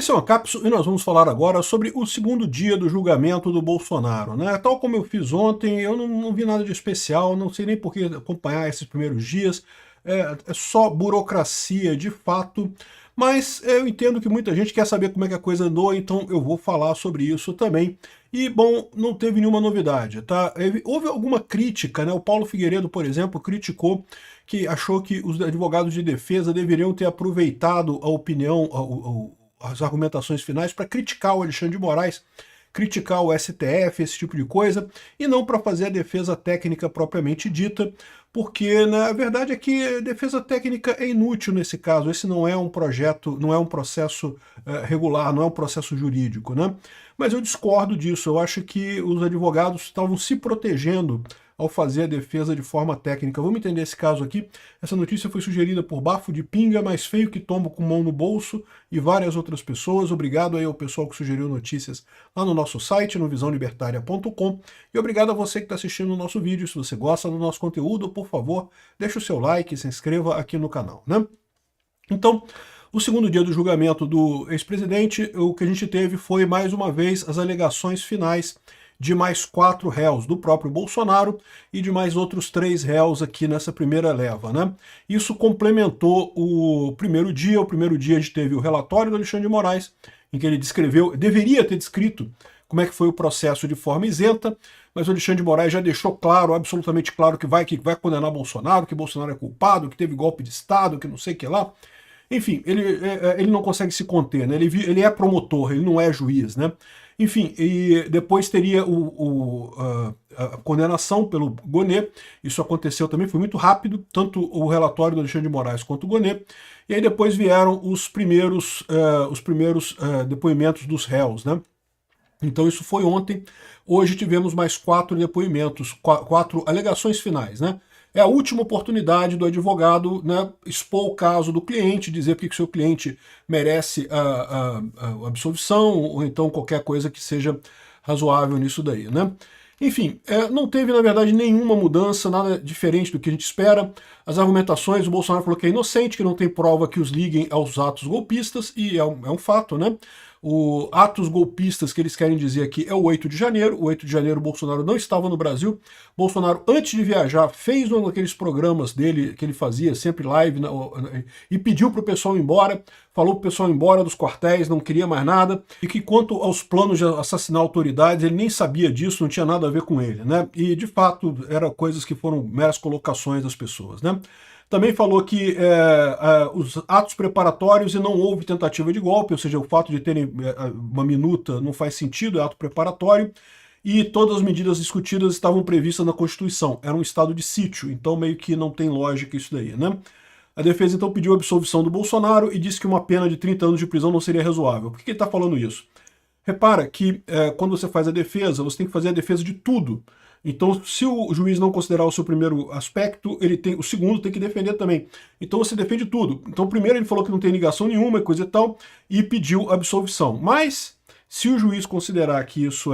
Esse é uma cápsula e nós vamos falar agora sobre o segundo dia do julgamento do Bolsonaro, né? Tal como eu fiz ontem, eu não vi nada de especial, não sei nem por que acompanhar esses primeiros dias, é só burocracia de fato, mas eu entendo que muita gente quer saber como é que a coisa andou, então eu vou falar sobre isso também. E, bom, não teve nenhuma novidade, tá? Houve alguma crítica, né? O Paulo Figueiredo, por exemplo, criticou que achou que os advogados de defesa deveriam ter aproveitado a opinião, as argumentações finais para criticar o Alexandre de Moraes, criticar o STF, esse tipo de coisa, e não para fazer a defesa técnica propriamente dita, porque na verdade é que a defesa técnica é inútil nesse caso. Esse não é um projeto, não é um processo regular, não é um processo jurídico, né? Mas eu discordo disso. Eu acho que os advogados estavam se protegendo ao fazer a defesa de forma técnica. Vamos entender esse caso aqui. Essa notícia foi sugerida por Bafo de Pinga, Mais Feio que Tombo com Mão no Bolso, e várias outras pessoas. Obrigado aí ao pessoal que sugeriu notícias lá no nosso site, no visãolibertaria.com, e obrigado a você que está assistindo o nosso vídeo. Se você gosta do nosso conteúdo, por favor, deixe o seu like e se inscreva aqui no canal, né? Então, o segundo dia do julgamento do ex-presidente, o que a gente teve foi, mais uma vez, as alegações finais de mais 4 réus, do próprio Bolsonaro e de mais outros 3 réus aqui nessa primeira leva, né? Isso complementou o primeiro dia. O primeiro dia a gente teve o relatório do Alexandre de Moraes, em que ele descreveu, deveria ter descrito, como é que foi o processo de forma isenta, mas o Alexandre de Moraes já deixou claro, absolutamente claro, que vai condenar Bolsonaro, que Bolsonaro é culpado, que teve golpe de Estado, que não sei o que lá. Enfim, ele não consegue se conter, né? Ele é promotor, ele não é juiz, né? Enfim, e depois teria a condenação pelo Gonê. Isso aconteceu também, foi muito rápido, tanto o relatório do Alexandre de Moraes quanto o Gonê. E aí depois vieram os primeiros depoimentos dos réus, né? Então isso foi ontem. Hoje tivemos mais 4 depoimentos, 4 alegações finais, né? É a última oportunidade do advogado, né, expor o caso do cliente, dizer porque que o seu cliente merece a absolvição, ou então qualquer coisa que seja razoável nisso daí, né? Enfim, não teve, na verdade, nenhuma mudança, nada diferente do que a gente espera. As argumentações, o Bolsonaro falou que é inocente, que não tem prova que os liguem aos atos golpistas, e é um fato, né? O atos golpistas que eles querem dizer aqui é o 8 de janeiro. O 8 de janeiro o Bolsonaro não estava no Brasil. Bolsonaro, antes de viajar, fez um daqueles programas dele que ele fazia, sempre live, e pediu para o pessoal ir embora, falou para o pessoal ir embora dos quartéis, não queria mais nada, e que quanto aos planos de assassinar autoridades, ele nem sabia disso, não tinha nada a ver com ele, né? E, de fato, eram coisas que foram meras colocações das pessoas, né? Também falou que os atos preparatórios, e não houve tentativa de golpe, ou seja, o fato de terem uma minuta não faz sentido, é ato preparatório, e todas as medidas discutidas estavam previstas na Constituição. Era um estado de sítio, então meio que não tem lógica isso daí, né? A defesa então pediu a absolvição do Bolsonaro e disse que uma pena de 30 anos de prisão não seria razoável. Por que ele está falando isso? Repara que quando você faz a defesa, você tem que fazer a defesa de tudo. Então, se o juiz não considerar o seu primeiro aspecto, o segundo tem que defender também. Então você defende tudo. Então, primeiro ele falou que não tem ligação nenhuma, coisa e tal, e pediu absolvição. Mas, se o juiz considerar que isso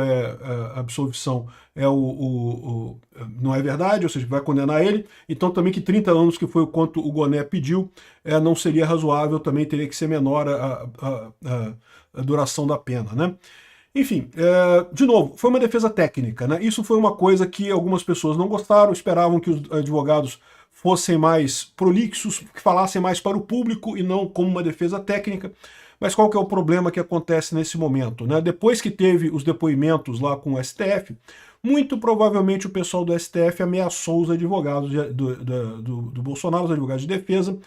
absolvição não é verdade, ou seja, vai condenar ele, então também que 30 anos, que foi o quanto o Gonê pediu, não seria razoável, também teria que ser menor a duração da pena, né? Enfim, de novo, foi uma defesa técnica, né? Isso foi uma coisa que algumas pessoas não gostaram, esperavam que os advogados fossem mais prolixos, que falassem mais para o público e não como uma defesa técnica. Mas qual que é o problema que acontece nesse momento, né? Depois que teve os depoimentos lá com o STF, muito provavelmente o pessoal do STF ameaçou os advogados do Bolsonaro, os advogados de defesa,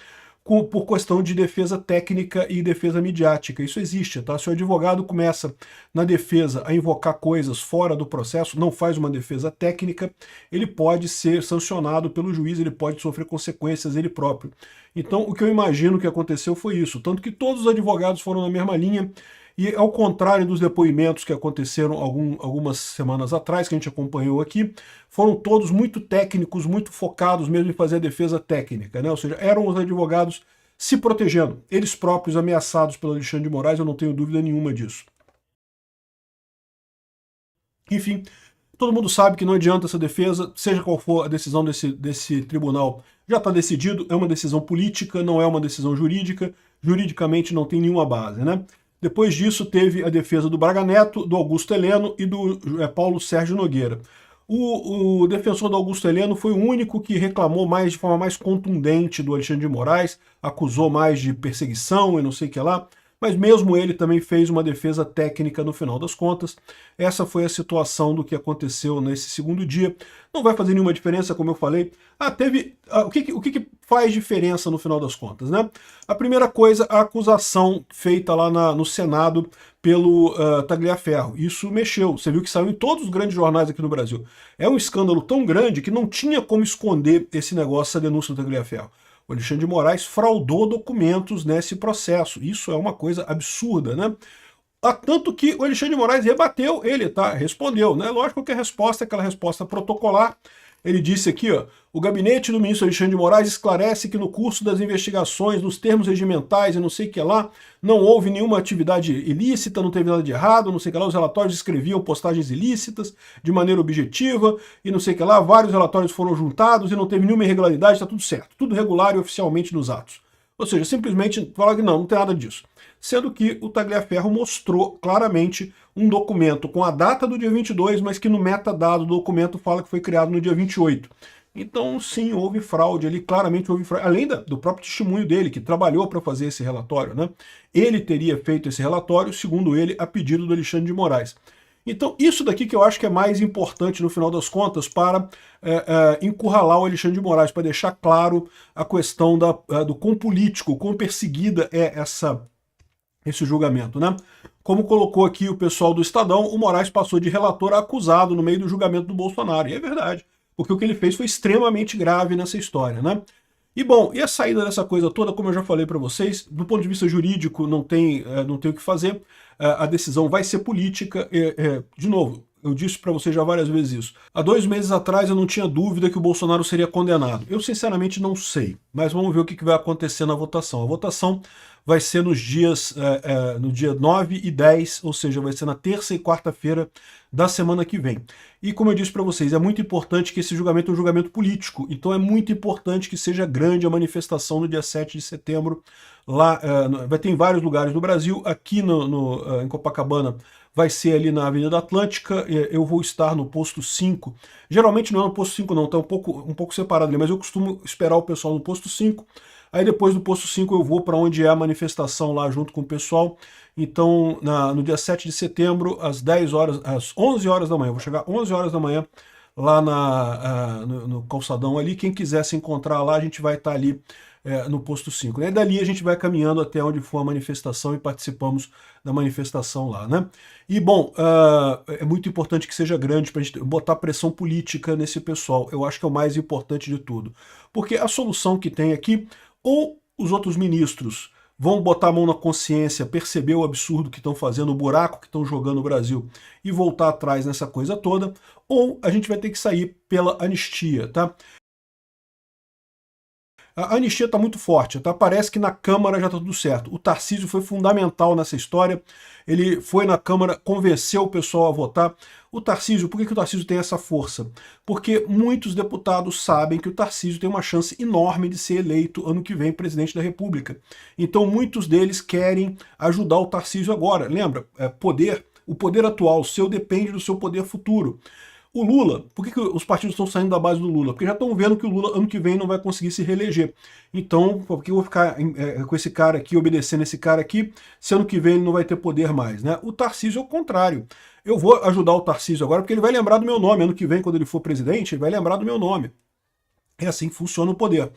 por questão de defesa técnica e defesa midiática. Isso existe, tá? Se o advogado começa na defesa a invocar coisas fora do processo, não faz uma defesa técnica, ele pode ser sancionado pelo juiz, ele pode sofrer consequências ele próprio. Então, o que eu imagino que aconteceu foi isso, tanto que todos os advogados foram na mesma linha, e ao contrário dos depoimentos que aconteceram algumas semanas atrás, que a gente acompanhou aqui, foram todos muito técnicos, muito focados mesmo em fazer a defesa técnica, né? Ou seja, eram os advogados se protegendo, eles próprios ameaçados pelo Alexandre de Moraes, eu não tenho dúvida nenhuma disso. Enfim, todo mundo sabe que não adianta essa defesa, seja qual for a decisão desse tribunal, já está decidido, é uma decisão política, não é uma decisão jurídica, juridicamente não tem nenhuma base, né? Depois disso, teve a defesa do Braga Neto, do Augusto Heleno e do Paulo Sérgio Nogueira. O defensor do Augusto Heleno foi o único que reclamou mais de forma mais contundente do Alexandre de Moraes, acusou mais de perseguição e não sei o que lá, mas mesmo ele também fez uma defesa técnica no final das contas. Essa foi a situação do que aconteceu nesse segundo dia. Não vai fazer nenhuma diferença, como eu falei. O que faz diferença no final das contas, né? A primeira coisa, a acusação feita lá no Senado pelo Tagliaferro. Isso mexeu. Você viu que saiu em todos os grandes jornais aqui no Brasil. É um escândalo tão grande que não tinha como esconder esse negócio, essa denúncia do Tagliaferro. O Alexandre de Moraes fraudou documentos nesse processo. Isso é uma coisa absurda, né? Tanto que o Alexandre de Moraes rebateu ele, tá? Respondeu, né? Lógico que a resposta é aquela resposta protocolar. Ele disse aqui, ó, o gabinete do ministro Alexandre de Moraes esclarece que no curso das investigações, nos termos regimentais e não sei o que lá, não houve nenhuma atividade ilícita, não teve nada de errado, não sei o que lá, os relatórios descreviam postagens ilícitas de maneira objetiva e não sei o que lá, vários relatórios foram juntados e não teve nenhuma irregularidade, está tudo certo, tudo regular e oficialmente nos atos. Ou seja, simplesmente falar que não tem nada disso. Sendo que o Tagliaferro mostrou claramente um documento com a data do dia 22, mas que no metadado do documento fala que foi criado no dia 28. Então, sim, houve fraude ali, claramente houve fraude, além do próprio testemunho dele, que trabalhou para fazer esse relatório, né? Ele teria feito esse relatório, segundo ele, a pedido do Alexandre de Moraes. Então, isso daqui que eu acho que é mais importante, no final das contas, para encurralar o Alexandre de Moraes, para deixar claro a questão do quão político, quão perseguida é esse julgamento, né? Como colocou aqui o pessoal do Estadão, o Moraes passou de relator a acusado no meio do julgamento do Bolsonaro. E é verdade, porque o que ele fez foi extremamente grave nessa história, né? E bom, e a saída dessa coisa toda, como eu já falei para vocês, do ponto de vista jurídico não tem o que fazer, a decisão vai ser política, de novo, eu disse para vocês já várias vezes isso. Há 2 meses atrás eu não tinha dúvida que o Bolsonaro seria condenado. Eu sinceramente não sei, mas vamos ver o que vai acontecer na votação. A votação vai ser no dia 9 e 10, ou seja, vai ser na terça e quarta-feira da semana que vem. E como eu disse para vocês, é muito importante que esse julgamento é um julgamento político, então é muito importante que seja grande a manifestação no dia 7 de setembro, lá, vai ter em vários lugares do Brasil, aqui em Copacabana vai ser ali na Avenida Atlântica, eu vou estar no posto 5, geralmente não é no posto 5 não, está um pouco separado ali, mas eu costumo esperar o pessoal no posto 5, aí depois do posto 5 eu vou para onde é a manifestação lá junto com o pessoal. Então, no dia 7 de setembro, às 11 horas da manhã, eu vou chegar às 11 horas da manhã lá no calçadão ali. Quem quiser se encontrar lá, a gente vai estar ali no posto 5. Né? Dali a gente vai caminhando até onde for a manifestação e participamos da manifestação lá. Né? E, bom, é muito importante que seja grande para a gente botar pressão política nesse pessoal. Eu acho que é o mais importante de tudo. Porque a solução que tem aqui, ou os outros ministros vão botar a mão na consciência, perceber o absurdo que estão fazendo, o buraco que estão jogando o Brasil e voltar atrás nessa coisa toda, ou a gente vai ter que sair pela anistia, tá? A anistia está muito forte, tá? Parece que na Câmara já está tudo certo. O Tarcísio foi fundamental nessa história, ele foi na Câmara, convenceu o pessoal a votar. O Tarcísio, por que o Tarcísio tem essa força? Porque muitos deputados sabem que o Tarcísio tem uma chance enorme de ser eleito ano que vem presidente da República. Então muitos deles querem ajudar o Tarcísio agora. Lembra, o poder atual seu depende do seu poder futuro. O Lula, por que os partidos estão saindo da base do Lula? Porque já estão vendo que o Lula ano que vem não vai conseguir se reeleger. Então, por que eu vou ficar com esse cara aqui, obedecendo esse cara aqui, se ano que vem ele não vai ter poder mais, né? O Tarcísio é o contrário. Eu vou ajudar o Tarcísio agora porque ele vai lembrar do meu nome. Ano que vem, quando ele for presidente, ele vai lembrar do meu nome. É assim que funciona o poder.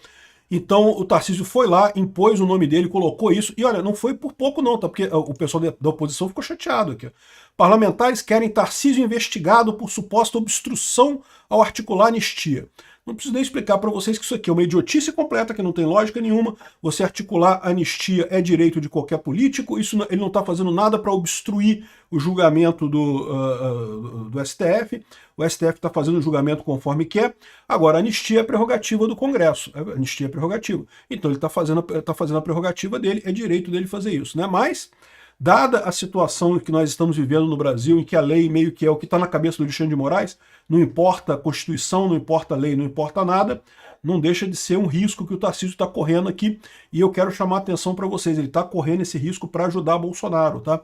Então o Tarcísio foi lá, impôs o nome dele, colocou isso, e olha, não foi por pouco não, tá? Porque o pessoal da oposição ficou chateado aqui. Parlamentares querem Tarcísio investigado por suposta obstrução ao articular anistia. Não preciso nem explicar para vocês que isso aqui é uma idiotice completa, que não tem lógica nenhuma. Você articular anistia é direito de qualquer político, ele não está fazendo nada para obstruir o julgamento do STF. O STF está fazendo o julgamento conforme quer. Agora, a anistia é prerrogativa do Congresso. A anistia é prerrogativa. Então ele está fazendo a prerrogativa dele, é direito dele fazer isso, né? Mas, dada a situação que nós estamos vivendo no Brasil, em que a lei meio que é o que está na cabeça do Alexandre de Moraes, não importa a Constituição, não importa a lei, não importa nada, não deixa de ser um risco que o Tarcísio está correndo aqui, e eu quero chamar a atenção para vocês, ele está correndo esse risco para ajudar Bolsonaro, tá?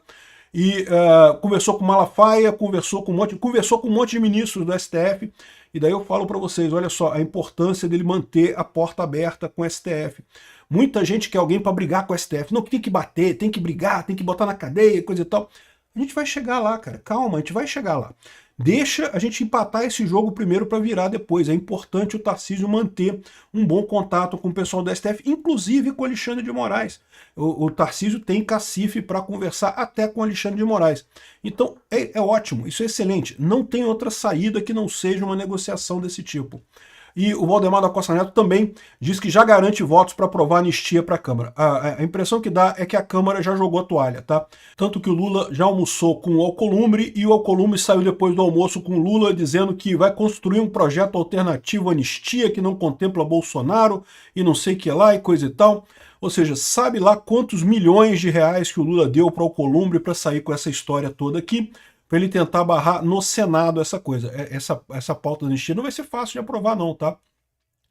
E conversou com Malafaia, conversou com um monte de ministros do STF, e daí eu falo para vocês, olha só, a importância dele manter a porta aberta com o STF. Muita gente quer alguém para brigar com o STF, não, tem que bater, tem que brigar, tem que botar na cadeia, coisa e tal. A gente vai chegar lá, cara, calma, a gente vai chegar lá. Deixa a gente empatar esse jogo primeiro para virar depois. É importante o Tarcísio manter um bom contato com o pessoal do STF, inclusive com o Alexandre de Moraes. O Tarcísio tem cacife para conversar até com o Alexandre de Moraes. Então é ótimo, isso é excelente. Não tem outra saída que não seja uma negociação desse tipo. E o Valdemar da Costa Neto também diz que já garante votos para aprovar anistia para a Câmara. A impressão que dá é que a Câmara já jogou a toalha, tá? Tanto que o Lula já almoçou com o Alcolumbre e o Alcolumbre saiu depois do almoço com o Lula dizendo que vai construir um projeto alternativo à anistia que não contempla Bolsonaro e não sei o que lá e coisa e tal. Ou seja, sabe lá quantos milhões de reais que o Lula deu para o Alcolumbre para sair com essa história toda aqui, para ele tentar barrar no Senado essa coisa. Essa pauta da anistia não vai ser fácil de aprovar não, tá?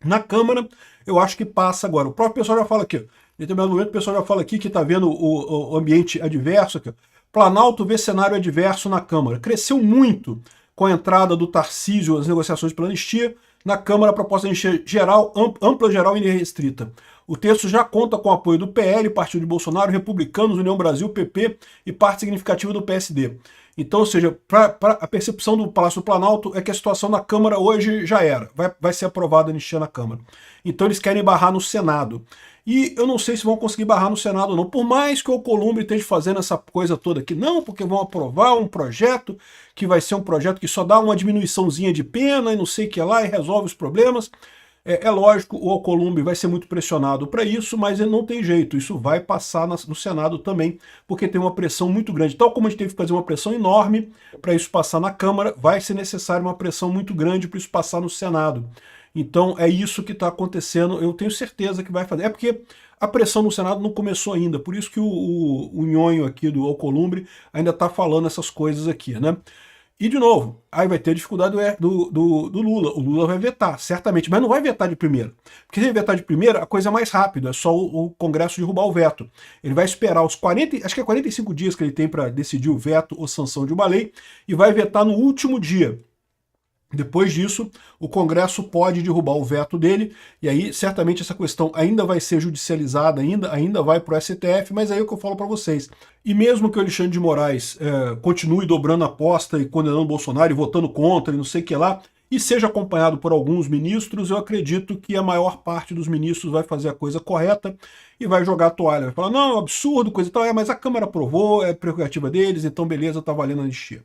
Na Câmara, eu acho que passa agora. O próprio pessoal já fala aqui, ó, em determinado momento o pessoal já fala aqui que está vendo o ambiente adverso aqui, ó. Planalto vê cenário adverso na Câmara. Cresceu muito com a entrada do Tarcísio às negociações pela anistia. Na Câmara, a proposta de anistia geral, ampla, geral e restrita. O texto já conta com o apoio do PL, Partido de Bolsonaro, Republicanos, União Brasil, PP e parte significativa do PSD. Então, ou seja, a percepção do Palácio do Planalto é que a situação na Câmara hoje já era. Vai ser aprovada a anistia na Câmara. Então eles querem barrar no Senado. E eu não sei se vão conseguir barrar no Senado ou não. Por mais que o Alcolumbre esteja fazendo essa coisa toda aqui. Não, porque vão aprovar um projeto que vai ser um projeto que só dá uma diminuiçãozinha de pena e não sei o que lá e resolve os problemas. É lógico, o Alcolumbre vai ser muito pressionado para isso, mas ele não tem jeito, isso vai passar no Senado também, porque tem uma pressão muito grande. Tal como a gente teve que fazer uma pressão enorme para isso passar na Câmara, vai ser necessário uma pressão muito grande para isso passar no Senado. Então é isso que está acontecendo, eu tenho certeza que vai fazer. É porque a pressão no Senado não começou ainda, por isso que o nhonho aqui do Alcolumbre ainda está falando essas coisas aqui, né? E, de novo, aí vai ter dificuldade do Lula. O Lula vai vetar, certamente, mas não vai vetar de primeira. Porque se ele vetar de primeira, a coisa é mais rápida, é só o Congresso derrubar o veto. Ele vai esperar os 45 dias que ele tem para decidir o veto ou sanção de uma lei, e vai vetar no último dia. Depois disso, o Congresso pode derrubar o veto dele, e aí certamente essa questão ainda vai ser judicializada, ainda vai para o STF, mas aí é o que eu falo para vocês. E mesmo que o Alexandre de Moraes continue dobrando a aposta e condenando o Bolsonaro e votando contra e não sei o que lá, e seja acompanhado por alguns ministros, eu acredito que a maior parte dos ministros vai fazer a coisa correta e vai jogar a toalha. Vai falar, não, é um absurdo, coisa e tal, mas a Câmara aprovou, é prerrogativa deles, então beleza, tá valendo a anistia.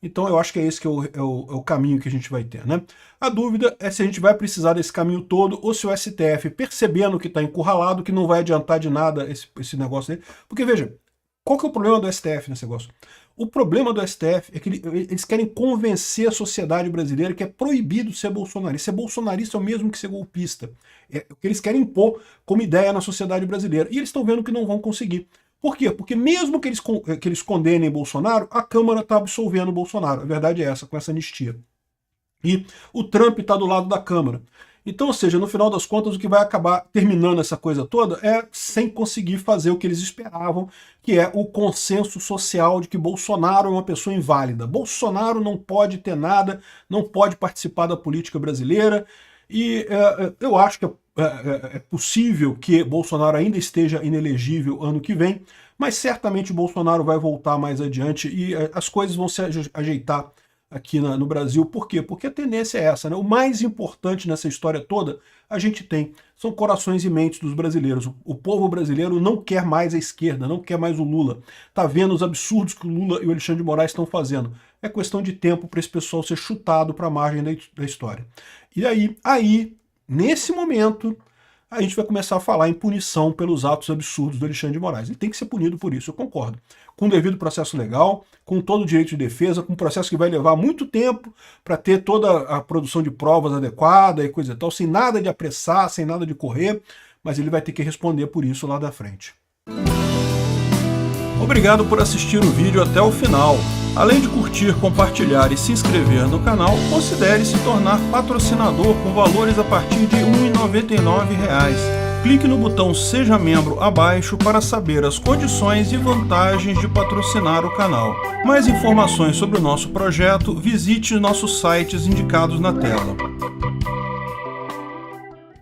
Então eu acho que é esse que é o caminho que a gente vai ter, né? A dúvida é se a gente vai precisar desse caminho todo ou se o STF, percebendo que está encurralado, que não vai adiantar de nada esse negócio dele. Porque, veja, qual que é o problema do STF nesse negócio? O problema do STF é que eles querem convencer a sociedade brasileira que é proibido ser bolsonarista. Ser bolsonarista é o mesmo que ser golpista. É o que eles querem impor como ideia na sociedade brasileira. E eles estão vendo que não vão conseguir. Por quê? Porque mesmo que eles condenem Bolsonaro, a Câmara está absolvendo Bolsonaro. A verdade é essa, com essa anistia. E o Trump está do lado da Câmara. Então, ou seja, no final das contas, o que vai acabar terminando essa coisa toda é sem conseguir fazer o que eles esperavam, que é o consenso social de que Bolsonaro é uma pessoa inválida. Bolsonaro não pode ter nada, não pode participar da política brasileira, e eu acho que é possível que Bolsonaro ainda esteja inelegível ano que vem, mas certamente Bolsonaro vai voltar mais adiante e as coisas vão se ajeitar aqui no Brasil. Por quê? Porque a tendência é essa, né? O mais importante nessa história toda a gente tem, são corações e mentes dos brasileiros. O povo brasileiro não quer mais a esquerda, não quer mais o Lula. Tá vendo os absurdos que o Lula e o Alexandre de Moraes estão fazendo. É questão de tempo para esse pessoal ser chutado para a margem da história. E aí, nesse momento, a gente vai começar a falar em punição pelos atos absurdos do Alexandre de Moraes. Ele tem que ser punido por isso, eu concordo. Com o devido processo legal, com todo o direito de defesa, com um processo que vai levar muito tempo para ter toda a produção de provas adequada e coisa e tal, sem nada de apressar, sem nada de correr, mas ele vai ter que responder por isso lá da frente. Obrigado por assistir o vídeo até o final. Além de curtir, compartilhar e se inscrever no canal, considere se tornar patrocinador com valores a partir de R$ 1,99. Clique no botão Seja Membro abaixo para saber as condições e vantagens de patrocinar o canal. Mais informações sobre o nosso projeto, visite nossos sites indicados na tela.